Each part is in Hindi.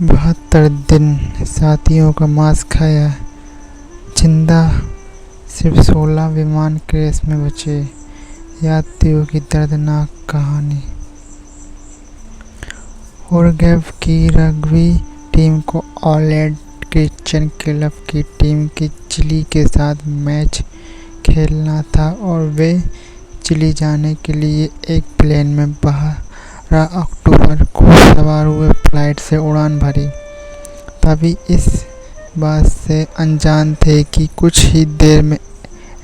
72 दिन साथियों का मांस खाया, जिंदा सिर्फ 16 विमान क्रैश में बचे। यात्रियों की दर्दनाक कहानी। ओरगैव की रग्बी टीम को ऑलेड क्रिश्चियन क्लब की टीम की चिली के साथ मैच खेलना था और वे चिली जाने के लिए एक प्लेन में 12 अक्टूबर को सवार हुए फ्लाइट से उड़ान भरी। तभी इस बात से अनजान थे कि कुछ ही देर में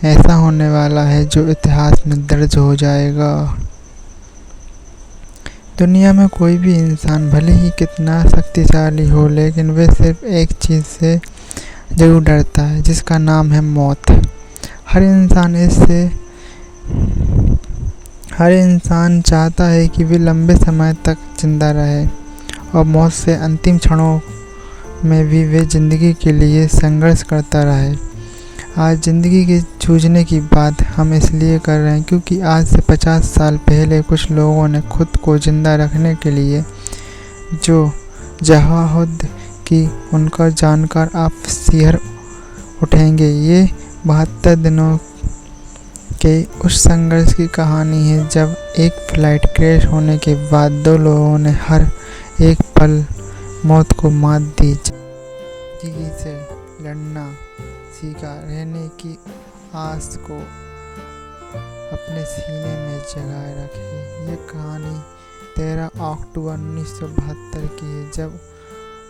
ऐसा होने वाला है जो इतिहास में दर्ज हो जाएगा। दुनिया में कोई भी इंसान भले ही कितना शक्तिशाली हो, लेकिन वे सिर्फ एक चीज़ से जरूर डरता है, जिसका नाम है मौत। हर इंसान चाहता है कि वे लंबे समय तक जिंदा रहे और मौत से अंतिम क्षणों में भी वे जिंदगी के लिए संघर्ष करता रहे। आज जिंदगी के जूझने की बात हम इसलिए कर रहे हैं क्योंकि आज से 50 साल पहले कुछ लोगों ने खुद को जिंदा रखने के लिए जो जहाद की, उनका जानकर आप सिहर उठेंगे। ये 72 दिनों के उस संघर्ष की कहानी है जब एक फ्लाइट क्रैश होने के बाद दो लोगों ने हर एक पल मौत को मात दी, जिंदगी से लड़ना सीखा, रहने की आस को अपने सीने में जगाए रखे। ये कहानी 13 अक्टूबर 1972 की है, जब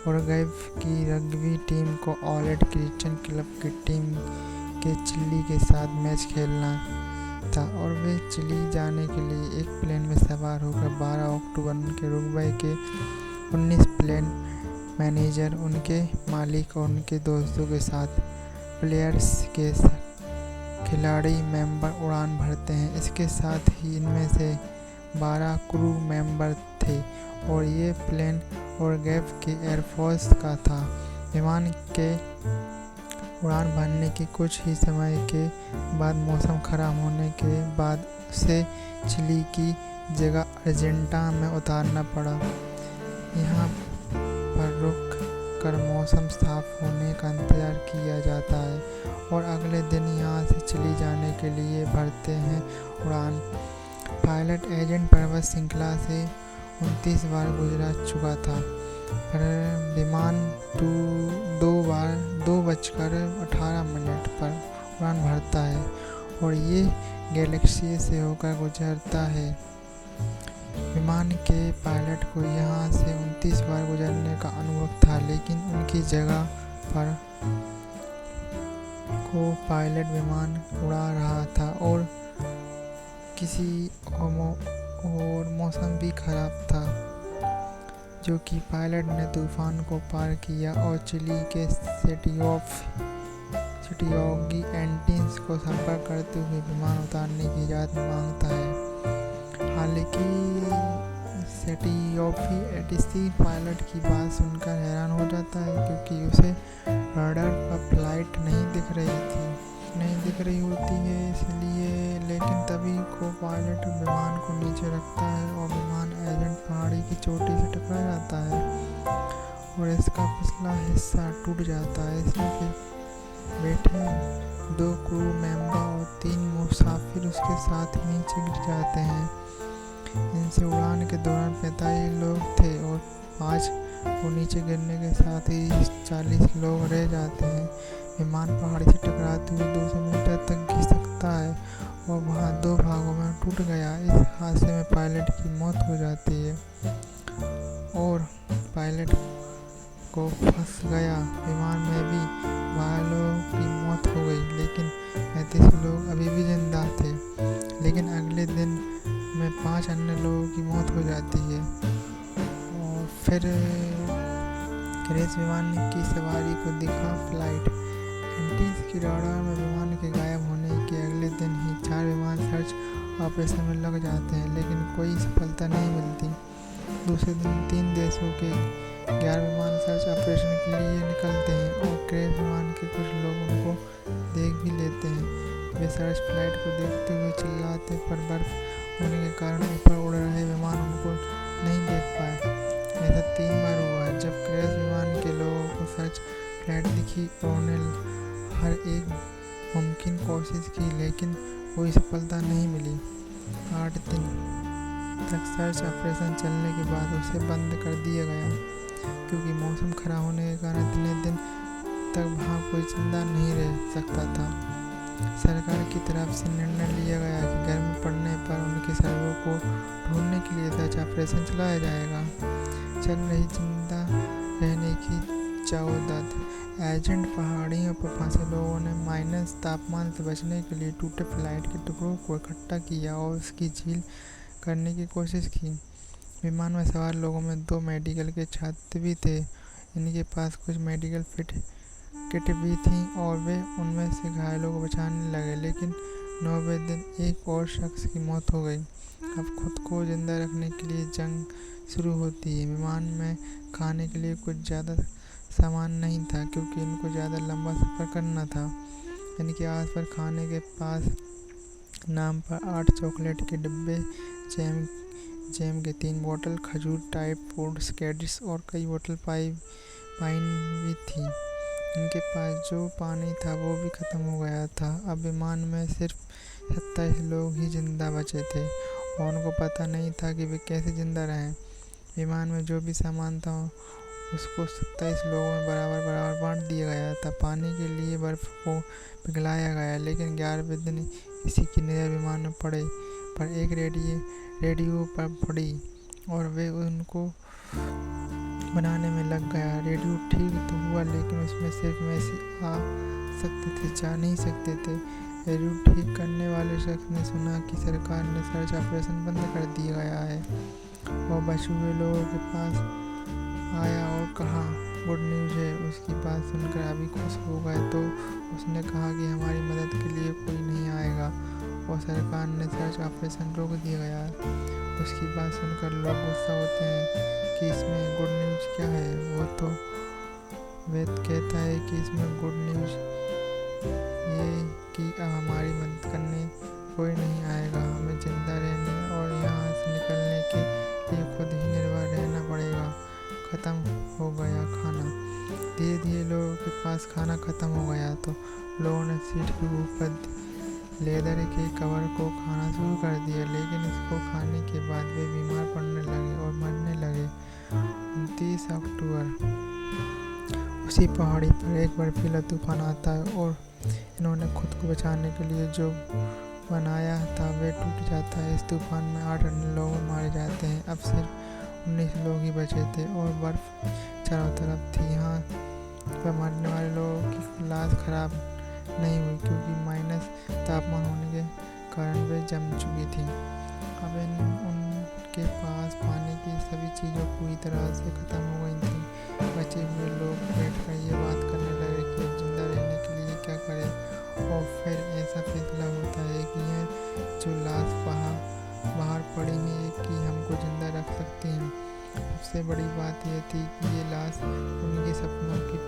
ओरगैव की रग्बी टीम को ऑलेड क्रिश्चियन क्लब की टीम के चिली के साथ मैच खेलना था और वे चिली जाने के लिए एक प्लेन में सवार होकर 12 अक्टूबर उनके रुकबे के 19 प्लेन मैनेजर, उनके मालिक और उनके दोस्तों के साथ प्लेयर्स के खिलाड़ी मेंबर उड़ान भरते हैं। इसके साथ ही इनमें से 12 क्रू मेंबर थे और ये प्लेन ओरगैव के एयरफोर्स का था। विमान के उड़ान भरने के कुछ ही समय के बाद मौसम खराब होने के बाद उसे चिली की जगह अर्जेंटीना में उतारना पड़ा। यहाँ पर रुक कर मौसम साफ होने का इंतजार किया जाता है और अगले दिन यहाँ से चिली जाने के लिए भरते हैं उड़ान। पायलट एजेंट पर्वत श्रृंखला से 29 बार गुजरा चुका था, पर विमान 2:18 पर उड़ान भरता है और ये गैलेक्सी से होकर गुजरता है। विमान के पायलट को यहाँ से 29 बार गुजरने का अनुभव था, लेकिन उनकी जगह पर को पायलट विमान उड़ा रहा था और मौसम भी खराब था, जो कि पायलट ने तूफान को पार किया और चिली के सिटी एंटीज को संपर्क करते हुए विमान उतारने की इजाज़त मांगता है। हालांकि एटीसी पायलट की बात सुनकर हैरान हो जाता है, क्योंकि उसे रडार पर फ्लाइट नहीं दिख रही होती है इसलिए। लेकिन तभी को पायलट विमान को नीचे रखता है और विमान एजेंट पहाड़ी की चोटी से टकरा जाता है और इसका पिछला हिस्सा टूट जाता है। इसमें फिर बैठे 2 क्रू मेंबर और 3 मुसाफिर उसके साथ नीचे गिर जाते हैं। इनसे उड़ान के दौरान 45 लोग थे और 5 को नीचे गिरने के साथ ही 40 लोग रह जाते हैं। विमान पहाड़ी से टकराते हुए 200 मीटर तक गिर सकता है और वहाँ 2 भागों में टूट गया। इस हादसे में पायलट की मौत हो जाती है और पायलट को फंस गया विमान में भी 12 लोगों की मौत हो गई, लेकिन 35 लोग अभी भी जिंदा थे। लेकिन अगले दिन में 5 अन्य लोगों की मौत हो जाती है और फिर क्रैश विमान की सवारी को दिखा फ्लाइट एंटीज की रडार में विमान के गायब होने के अगले दिन ही 4 विमान सर्च ऑपरेशन में लग जाते हैं, लेकिन कोई सफलता नहीं मिलती। दूसरे दिन 3 देशों के 11 विमान सर्च ऑपरेशन के लिए निकलते हैं और क्रैश विमान के कुछ लोग उनको देख भी लेते हैं। वे सर्च फ्लाइट को देखते हुए चिल्लाते, पर बर्फ होने के कारण ऊपर उड़ रहे विमान उनको नहीं देख पाए। ऐसा 3 बार हुआ। जब क्रैश सर्च फ्लाइट दिखी और उन्हें हर एक मुमकिन कोशिश की, लेकिन कोई सफलता नहीं मिली। 8 दिन तक सर्च ऑपरेशन चलने के बाद उसे बंद कर दिया गया, क्योंकि मौसम खराब होने के कारण इतने दिन तक वहाँ कोई जिंदा नहीं रह सकता था। सरकार की तरफ से निर्णय लिया गया कि गर्मी पड़ने पर उनके शवों को ढूंढने के लिए सर्च ऑपरेशन चलाया जाएगा। चल रही जिंदा रहने की चाउदाद एजेंट पहाड़ियों पर फंसे लोगों ने माइनस तापमान से बचने के लिए टूटे फ्लाइट के टुकड़ों को इकट्ठा किया और उसकी झील करने की कोशिश की। विमान में सवार लोगों में 2 मेडिकल के छात्र भी थे। इनके पास कुछ मेडिकल किट भी थी और वे उनमें से घायलों को बचाने लगे, लेकिन 9वें दिन एक और शख्स की मौत हो गई। अब खुद को जिंदा रखने के लिए जंग शुरू होती है। विमान में खाने के लिए कुछ ज़्यादा सामान नहीं था, क्योंकि इनको ज़्यादा लंबा सफ़र करना था। इनके आसपास खाने के पास नाम पर 8 चॉकलेट के डिब्बे, जैम के 3 बोतल, खजूर टाइप फूड कैडिस और कई बोतल पाइन भी थी। इनके पास जो पानी था वो भी खत्म हो गया था। अब विमान में सिर्फ 27 लोग ही जिंदा बचे थे और उनको पता नहीं था कि वे कैसे जिंदा रहें। विमान में जो भी सामान था उसको 27 लोगों में बराबर बांट दिया गया था। पानी के लिए बर्फ को पिघलाया गया, लेकिन 11वें दिन किसी की नज़र विमान में पड़े पर एक रेडियो पर पड़ी और वे उनको बनाने में लग गया। रेडियो ठीक तो हुआ, लेकिन उसमें सिर्फ मैसेज आ सकते थे, जा नहीं सकते थे। रेडियो ठीक करने वाले शख्स ने सुना कि सरकार ने सर्च ऑपरेशन बंद कर दिया गया है और बचे हुए लोगों के पास आया और कहा गुड न्यूज़ है। उसकी बात सुनकर अभी खुश हो गए तो उसने कहा कि हमारी मदद के लिए कोई नहीं आएगा और सरकार ने सर्च ऑपरेशन रोक दिया गया। उसकी बात सुनकर लोग गुस्सा होते हैं कि इसमें गुड न्यूज़ क्या है। वो तो वेद कहता है कि इसमें गुड न्यूज़ ये कि अब हमारी मदद करने कोई नहीं आएगा। हमें जिंदा रहने और यहाँ से निकलने के लिए खुद ही निर्भर रहना पड़ेगा। ख़त्म हो गया खाना। धीरे धीरे लोगों के पास खाना ख़त्म हो गया तो लोगों ने सीट के ऊपर लेदर के कवर को खाना शुरू कर दिया, लेकिन इसको खाने के बाद वे बीमार पड़ने लगे और मरने लगे। 29 अक्टूबर उसी पहाड़ी पर एक बर्फीला तूफान आता है और इन्होंने खुद को बचाने के लिए जो बनाया था वे टूट जाता है। इस तूफान में 8 अन्य लोग मारे जाते हैं। अब सिर्फ 19 लोग ही बचे थे और बर्फ चारों तरफ थी। यहाँ पर मरने वाले लोगों की लाश खराब नहीं हुई, क्योंकि माइनस तापमान होने के कारण वे जम चुकी थी। अब उनके पास पानी की सभी चीज़ें पूरी तरह से ख़त्म हो गई थी। बचे हुए लोग बैठकर ये बात करने लगे कि जिंदा रहने के लिए क्या करें, और फिर ऐसा फैसला होता है कि यह जो लाश बाहर पड़ी है कि हमको जिंदा रख सकती हैं। सबसे बड़ी बात यह थी कि ये लाश उनके सपनों की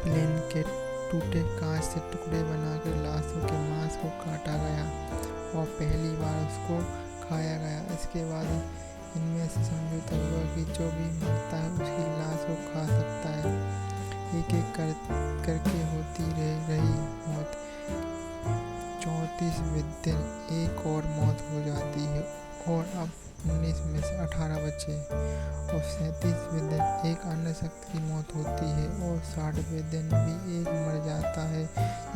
प्लेन के टूटे कांच से टुकड़े बनाकर लाशों के मांस को काटा गया और पहली बार उसको खाया गया। इसके बाद इनमें से समझौता हुआ कि जो भी मरता है उसकी लाश को खा सकता है। एक एक करके होती रही मौत। 34वें दिन एक और मौत हो जाती है और अब 19 में से 18 बचे और 37वें दिन एक अन्य शख्स की मौत होती है और 60वें दिन भी एक मर जाता है।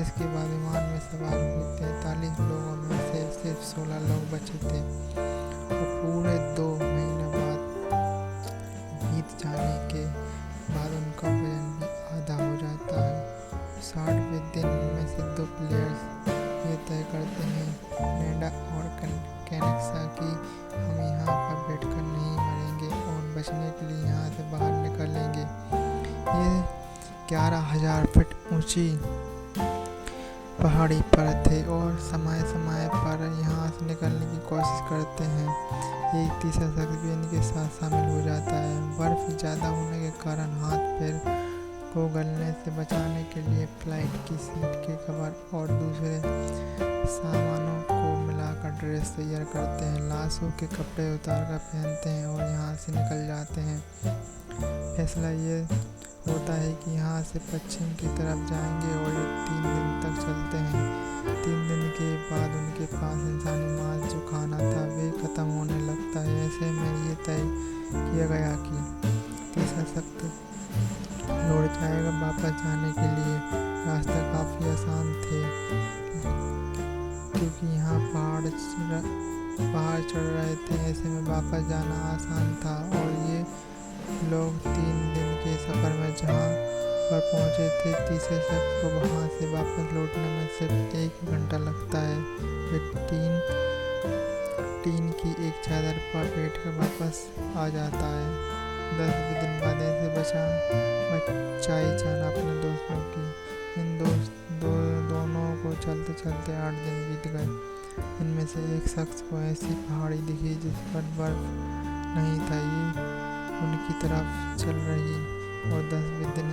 इसके बाद विमान में सवार हुए 43 लोगों में से सिर्फ 16 लोग बचे थे और पूरे 2 महीने बाद बीत जाने के बाद उनका वजन भी आधा हो जाता है। 60वें दिन में से 2 प्लेयर्स ये तय करते हैं, नेडा और कैनेक्सा, कि हम यहाँ पर बैठकर नहीं मरेंगे और बचने के लिए यहाँ से बाहर निकलेंगे। ये 11,000 फीट ऊंची पहाड़ी पर थे और समय समय पर यहाँ से निकलने की कोशिश करते हैं। एक तीसरा शख्स भी इनके साथ शामिल हो जाता है। बर्फ ज़्यादा होने के कारण हाथ पैर को गलने से बचाने के लिए फ्लाइट की सीट के कवर और दूसरे सामानों को मिलाकर ड्रेस तैयार करते हैं। लाशों के कपड़े उतार कर पहनते हैं और यहाँ से निकल जाते हैं। फैसला ये होता है कि यहाँ से पश्चिम की तरफ जाएंगे और ये 3 दिन तक चलते हैं। 3 दिन के बाद उनके पास इंसानी मांस जो खाना था वे खत्म होने लगता है। ऐसे में ये तय किया गया कि तीसरा शख्स लौट जाएगा वापस जाने के लिए। रास्ता काफ़ी आसान थे क्योंकि यहाँ पहाड़ चढ़ रहे थे। ऐसे में वापस जाना आसान था और ये लोग 3 दिन के सफ़र में जहाँ पर पहुँचे थे तीसरे शख्स को वहाँ से वापस लौटने में सिर्फ 1 घंटा लगता है। वे टीन की एक चादर पर बैठकर वापस आ जाता है। 10 दिन बाद ऐसे बचाई जान अपने दोस्तों की। इन दोनों को चलते चलते 8 दिन बीत गए। इनमें से एक शख्स को ऐसी पहाड़ी दिखी जिस पर बर्फ नहीं था। ये उनकी तरफ चल रही और 10वें दिन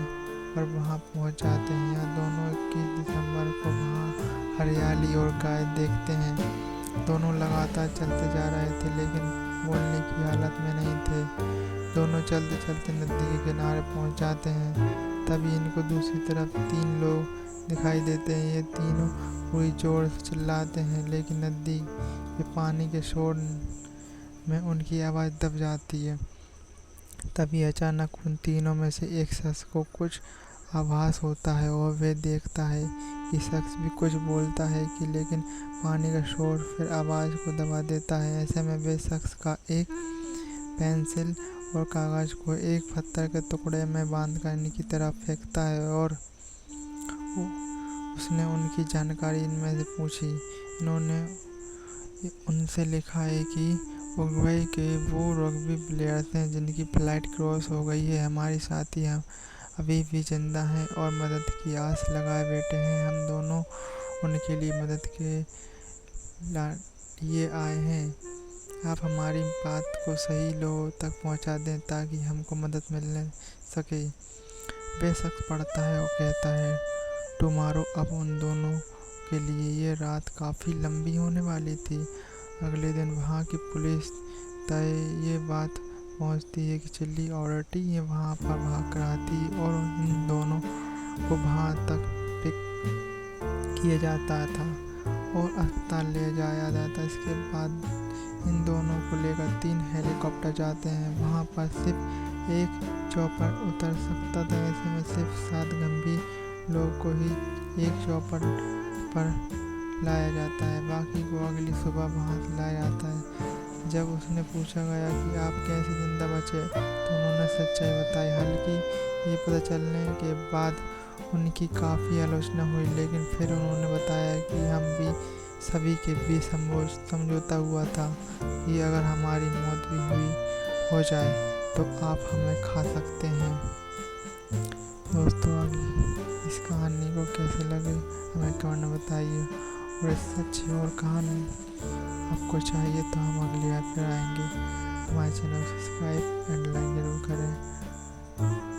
पर वहाँ पहुँच जाते हैं। यहाँ दोनों 21 दिसंबर को वहाँ हरियाली और गाय देखते हैं। दोनों लगातार चलते जा रहे थे लेकिन बोलने की हालत में नहीं थे। दोनों चलते चलते नदी के किनारे पहुँच जाते हैं। तभी इनको दूसरी तरफ 3 लोग दिखाई देते हैं। ये तीनों पूरी जोर से चिल्लाते हैं लेकिन नदी के पानी के शोर में उनकी आवाज़ दब जाती है। तभी अचानक उन तीनों में से एक शख्स को कुछ आभास होता है और वे देखता है कि शख्स भी कुछ बोलता है कि लेकिन पानी का शोर फिर आवाज़ को दबा देता है। ऐसे में वे शख्स का एक पेंसिल और कागज़ को एक पत्थर के टुकड़े में बांधकर इनकी तरफ फेंकता है और उसने उनकी जानकारी इनमें से पूछी। इन्होंने उनसे लिखा है कि उरुग्वे के वो रग्बी प्लेयर्स हैं जिनकी फ्लाइट क्रॉस हो गई है। हमारे साथी हम अभी भी जिंदा हैं और मदद की आस लगाए बैठे हैं। हम दोनों उनके लिए मदद के लिए आए हैं। आप हमारी बात को सही लोगों तक पहुंचा दें ताकि हमको मदद मिल सके। वे शख्स पढ़ता है और कहता है टुमारो। अब उन दोनों के लिए ये रात काफ़ी लंबी होने वाली थी। अगले दिन वहाँ की पुलिस तय ये बात पहुँचती है कि चिल्ली ऑर्डरटी ये वहाँ पर भाग रहा थी और इन दोनों को वहाँ तक पिक किया जाता था और अस्पताल ले जाया जाता। इसके बाद इन दोनों को लेकर 3 हेलीकॉप्टर जाते हैं। वहाँ पर सिर्फ एक चॉपर उतर सकता था। ऐसे में सिर्फ 7 गंभीर लोग को ही एक चॉपर पर लाया जाता है। बाकी को अगली सुबह वहाँ से लाया जाता है। जब उसने पूछा गया कि आप कैसे जिंदा बचे तो उन्होंने सच्चाई बताई। हालांकि ये पता चलने के बाद उनकी काफ़ी आलोचना हुई लेकिन फिर उन्होंने बताया कि हम भी सभी के बीच समझौता हुआ था कि अगर हमारी मौत भी हो जाए तो आप हमें खा सकते हैं। दोस्तों इस कहानी को कैसे लगे हमें कमेंट में बताइए और इस अच्छी और कहानी आपको चाहिए तो हम अगली बार फिर आएंगे। हमारे चैनल को सब्सक्राइब एंड लाइक जरूर करें।